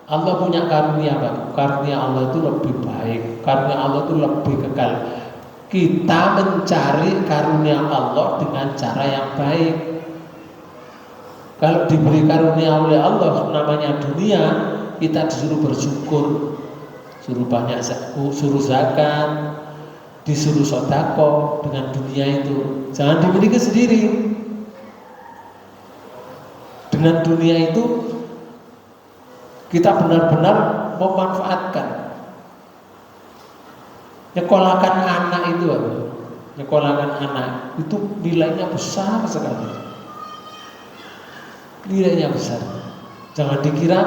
[SPEAKER 1] Allah punya karunia, Pak. Karunia Allah itu lebih baik. Karunia Allah itu lebih kekal. Kita mencari karunia Allah dengan cara yang baik. Kalau diberi karunia oleh Allah namanya dunia, kita disuruh bersyukur, suruh zakat, disuruh sedekah dengan dunia itu. Jangan dimiliki sendiri. Dengan dunia itu kita benar-benar memanfaatkan. Nyekolahkan anak itu, nyekolahkan anak itu nilainya besar sekali. Nilainya besar. Jangan dikira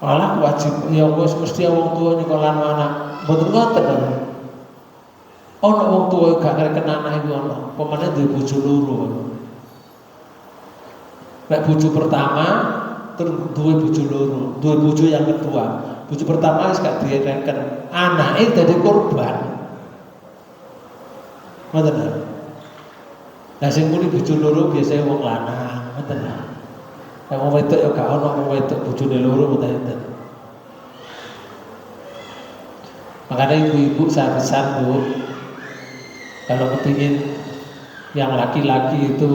[SPEAKER 1] malah wajib ya wis mesti wong tua nyekolahkan anak. Mboten ngoten. Ono wong tua gak ngereken anak iku ono, pemane duwe bojo loro. Nek bojo pertama terus duwe bojo loro, duwe bojo yang kedua. Bojo pertama wis gak direken, anake dadi korban. Ngoten lho. Lah sing muni bojo loro biasane wong lanang, ngoten lho. Nek wong wedok ya gak ono wong wedok bojone loro ngoten. Makanya ibu-ibu saya pesan, Bu, kalau kepingin yang laki-laki itu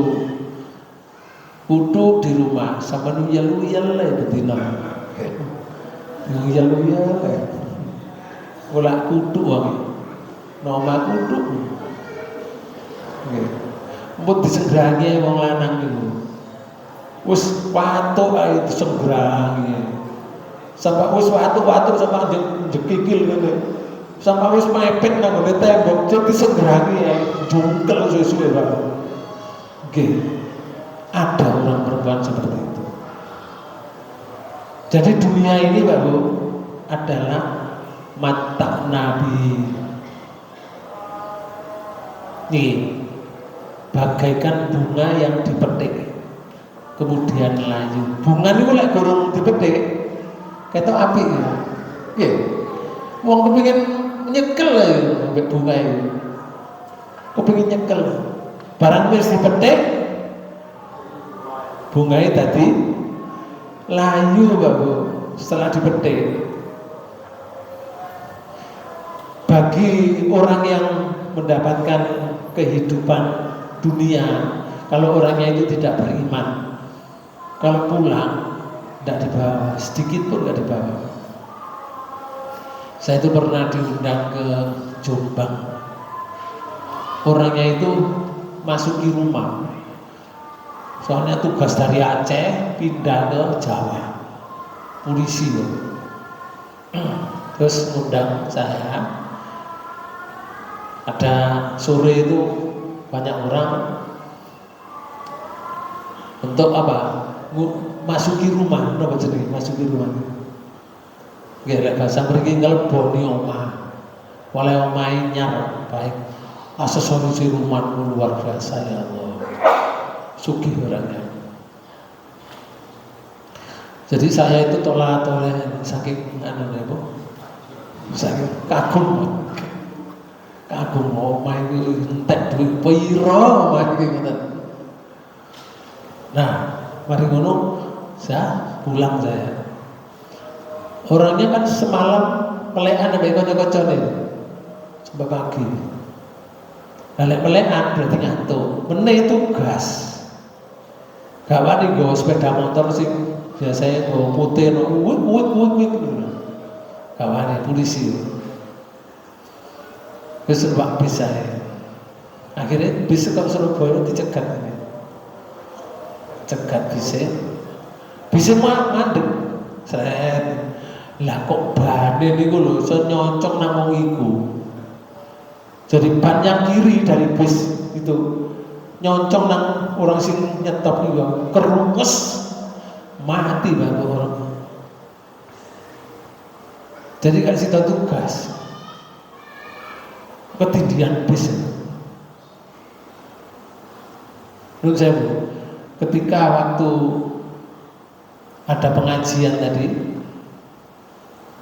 [SPEAKER 1] kudu di rumah sama nuyal-nuyal lah betina. Nuyal-nuyal lah. Olah kudu wae. Nama kudu. Nggih. Mbut disengrangi wong lanang niku. Wis watuk ae disengrangi. Sampai wis watuk-watuk sampai jekikil ngene. Sampai wis mepet nang ngene tembok jadi disengrangi ya jungkel suwe-suwe Pak. Nggih. Ada orang perempuan seperti itu. Jadi dunia ini Pak Bu adalah mata Nabi. Nih, bagaikan bunga yang dipetik kemudian layu. Bunga ini lek gorong dipetik ketok apik ya. Nggih. Wong kepengin nyekel ya mbek bunga itu. Kepengin nyekel. Barang wis dipetik bunganya tadi layu Pak Bu setelah dipetik. Bagi orang yang mendapatkan kehidupan dunia, kalau orangnya itu tidak beriman, kalau pulang tidak dibawa, sedikit pun tidak dibawa. Saya itu pernah diundang ke Jombang. Orangnya itu masuki rumah. Soalnya tugas dari Aceh pindah ke Jawa, polisi loh. Terus ngundang saya. Ada sore itu banyak orang untuk apa? Masuki rumah, apa jenenge? Masuki rumah. Nggih, lek bahasa mriki ngelboni omah. Oleh omahe nyar baik. Aksesoris rumah luar biasa ya Allah. Sugih orangnya. Jadi saya itu tolak-tolak saking saking kagum omah iki entek duit pira omah iki ngoten. Nah, mari ngono saya pulang saya. Orangnya kan semalam melekan ambek kanca-kancane. Sampai pagi. Lek melekan berarti ngantuk. Meneh tugas. Gak wani nggawa sepeda motor sing biasanya nggawa putih wik gak wani polisi. Wis numpak bis saya. Akhirnya bis ke Surabaya dicegat ini. Cegat bisnya. Bisnya mandek. Seret. Lah kok bane niku lho iso nyocok nang wong iku. Jadi ban yang kiri dari bis itu nyoncong nang orang sing nyetop juga kerumus mati banget orang. Jadi kan situ tugas ketindihan bis. Menurut saya, ketika waktu ada pengajian tadi,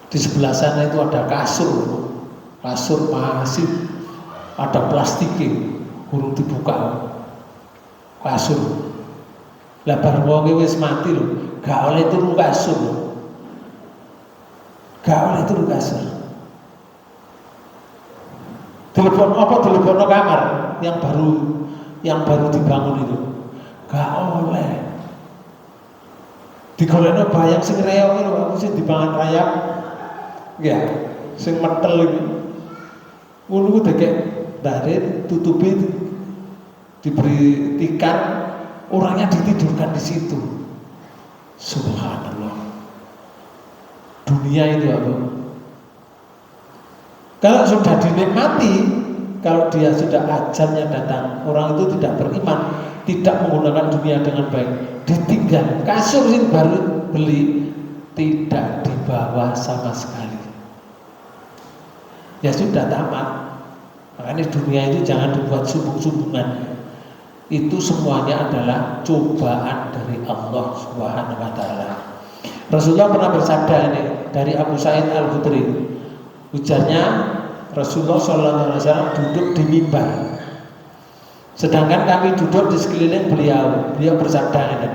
[SPEAKER 1] di sebelah sana itu ada kasur masih ada plastiknya, kurang dibuka kasur. Lah bar wonge wis mati lho, gak oleh turun kasur. Telepon kamar yang baru dibangun itu. Gak oleh. Digolekno bayang sing reog lho, aku sing dipangan rayap. Ya, sing metel iki. Ngono ku dekek ndare tutupi diberi tikar, orangnya ditidurkan di situ. Subhanallah. Dunia itu apa? Kalau sudah dinikmati, kalau dia sudah ajalnya datang, orang itu tidak beriman, tidak menggunakan dunia dengan baik, ditinggal. Kasur yang baru beli tidak dibawa sama sekali. Ya sudah tamat. Makanya dunia itu jangan dibuat sumbung-sumbungan. Itu semuanya adalah cobaan dari Allah Subhanahu wa taala. Rasulullah pernah bersabda ini dari Abu Sa'id Al-Khudri. Ujarnya, Rasulullah SAW duduk di mimbar, sedangkan kami duduk di sekeliling beliau. Beliau bersabda ini,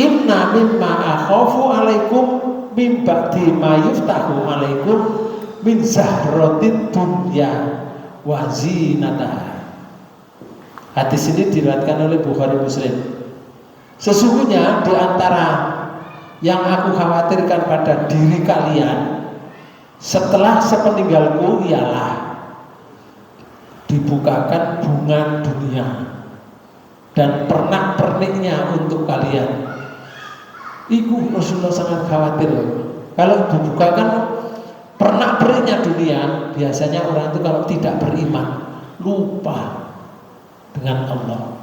[SPEAKER 1] Inna mimma akhafu alaikum min ba'di ma yuftahu alaikum min zahratid dunya wa zinataha. Hadis ini diriwayatkan oleh Bukhari Muslim. Sesungguhnya di antara yang aku khawatirkan pada diri kalian setelah sepeninggalku ialah dibukakan bunga dunia dan pernak-perniknya untuk kalian. Iku Rasulullah sangat khawatir. Kalau dibukakan pernak-perniknya dunia, biasanya orang itu kalau tidak beriman lupa dengan Allah.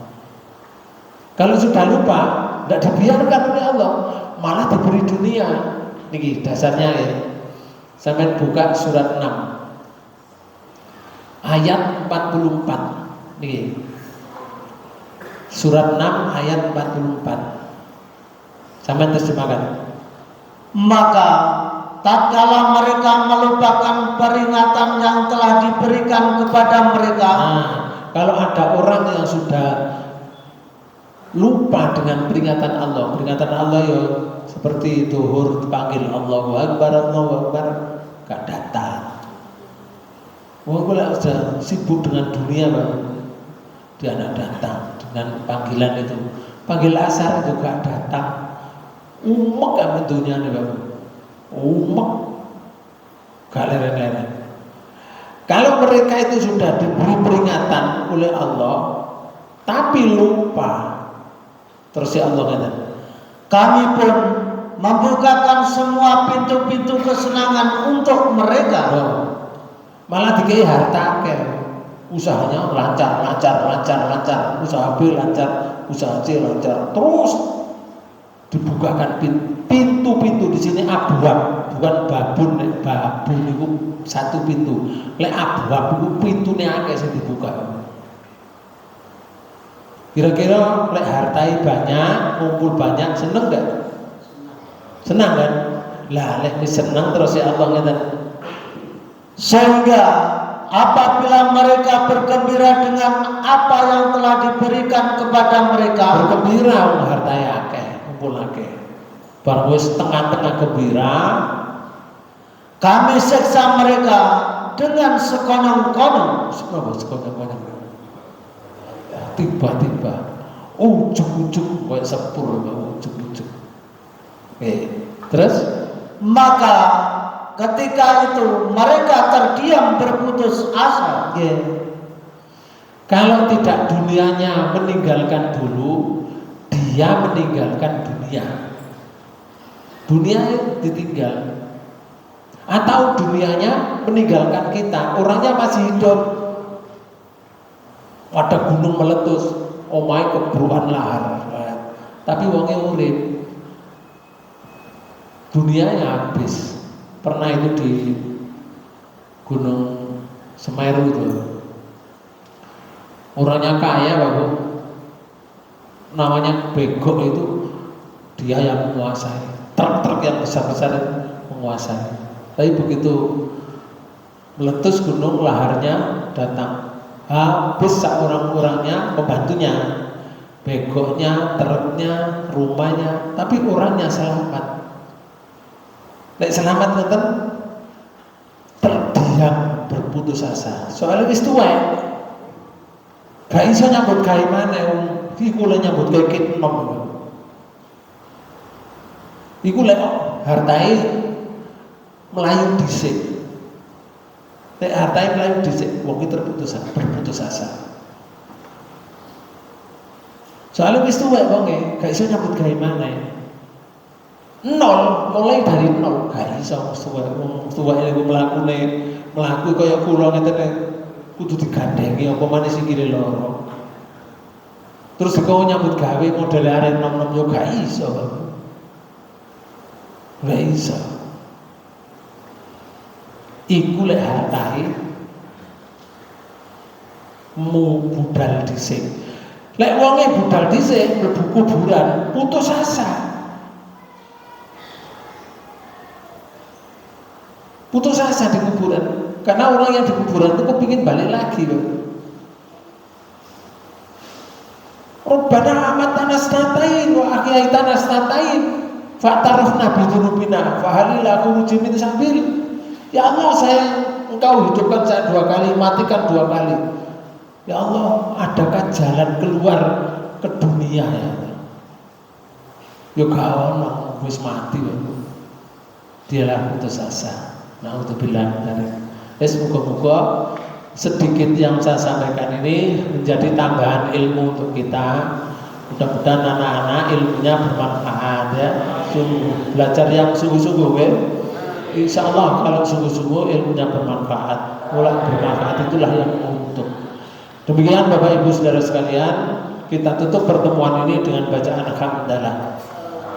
[SPEAKER 1] Kalau sudah lupa, tidak dibiarkan oleh Allah, malah diberi dunia. Niki dasarnya ya. Sampai buka surat 6 ayat 44. Niki. Surat 6 ayat 44. Sampai terjemahkan.
[SPEAKER 2] Maka tatkala mereka melupakan peringatan yang telah diberikan kepada mereka.
[SPEAKER 1] Kalau ada orang yang sudah lupa dengan peringatan Allah ya seperti duhur dipanggil Allahu Akbar, gak datang. Wah, kalau sudah sibuk dengan dunia, dia tidak datang dengan panggilan itu. Panggil asar juga datang. Umek kan dunia nih, umek, gak leren-leren. Kalau mereka itu sudah diberi peringatan oleh Allah, tapi lupa, terus ya Allah kata, kami pun membukakan semua pintu-pintu kesenangan untuk mereka. Malah dikai harta ke, usahanya lancar, usaha B lancar, usaha C lancar, terus dibukakan pintu-pintu. Di sini abwab, bukan babun. Babun itu satu pintu. Lek abwab itu pintunya akeh sing dibuka. Kira-kira lek hartai banyak, kumpul banyak, seneng gak? Senang kan? Lah lek seneng terus ya Allah ngeten.
[SPEAKER 2] Sehingga apabila mereka bergembira dengan apa yang telah diberikan kepada mereka,
[SPEAKER 1] bergembira hartai akeh, kumpul akeh. Bar wis tengah-tengah gembira, kami
[SPEAKER 2] siksa mereka dengan sekonong-konong.
[SPEAKER 1] Tiba-tiba ujug-ujug kayak sepur, ujug-ujug. Terus
[SPEAKER 2] maka ketika itu mereka terdiam berputus asa.
[SPEAKER 1] Kalau tidak dunianya meninggalkan dulu, dia meninggalkan dunia. Dunia ditinggal. Atau dunianya meninggalkan kita, orangnya masih hidup. Ada gunung meletus, omahe kebruan lahar, tapi wongnya urip. Dunianya habis. pernah itu di Gunung Semeru itu, orangnya kaya Bapak, namanya Begok itu, dia yang menguasai truk-truk yang besar-besar menguasai. Tapi begitu meletus gunung, laharnya datang, habis orang-orangnya, pembantunya, begoknya, truknya, rumahnya, tapi orangnya selamat. Nek selamat ngeten terdiam, berputus asa. Soalnya wis tuwek, gak iso nyambut gawe maneh wong iki kula nyambut gawe kit enom. Iku lek hartae melayu dhisik. Nek hartae melayu dhisik, wong iki berputus asa. Soalnya wis tuwek wonge, gak iso nyambut gawe maneh. Nol, mulai dari nol, gak iso tuwek iku mlaku kaya kula ngeten kudu digandengi apa maneh sikile loro. Terus kok nyambut gawe model arek nom-nom yo gak iso. Gak iso. Iku lek hartae mu budal dhisik. Lek wonge budal dhisik mlebu kuburan, putus asa. Putus asa di kuburan. Karena orang yang di kuburan itu kepingin balik lagi loh. Rabbana amatana snatain wa akhyaitana snatain fa'tarafna bidunubina fahalila khuruji min sabil. Ya Allah, engkau hidupkan saya 2 kali, matikan 2 kali. Ya Allah, adakah jalan keluar ke dunia ya? Ya gak ono, wis mati loh. Dialah putus asa. Na'udzubillah dari. Semoga-moga sedikit yang saya sampaikan ini menjadi tambahan ilmu untuk kita. Mudah-mudahan anak-anak ilmunya bermanfaat ya. Belajar yang sungguh-sungguh ya. Insya Allah kalau sungguh-sungguh ilmunya bermanfaat. Mulai bermanfaat itulah yang untuk. Demikian Bapak Ibu Saudara sekalian, kita tutup pertemuan ini dengan bacaan alhamdulillah.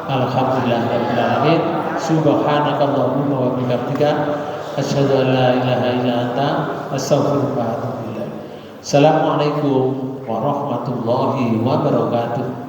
[SPEAKER 1] Alhamdulillahirabbil alamin. Subhanakallahumma wa bihamdika asyhadu an la ilaha illa anta astaghfiruka wa atubu ilaik. Assalamualaikum warahmatullahi wabarakatuh.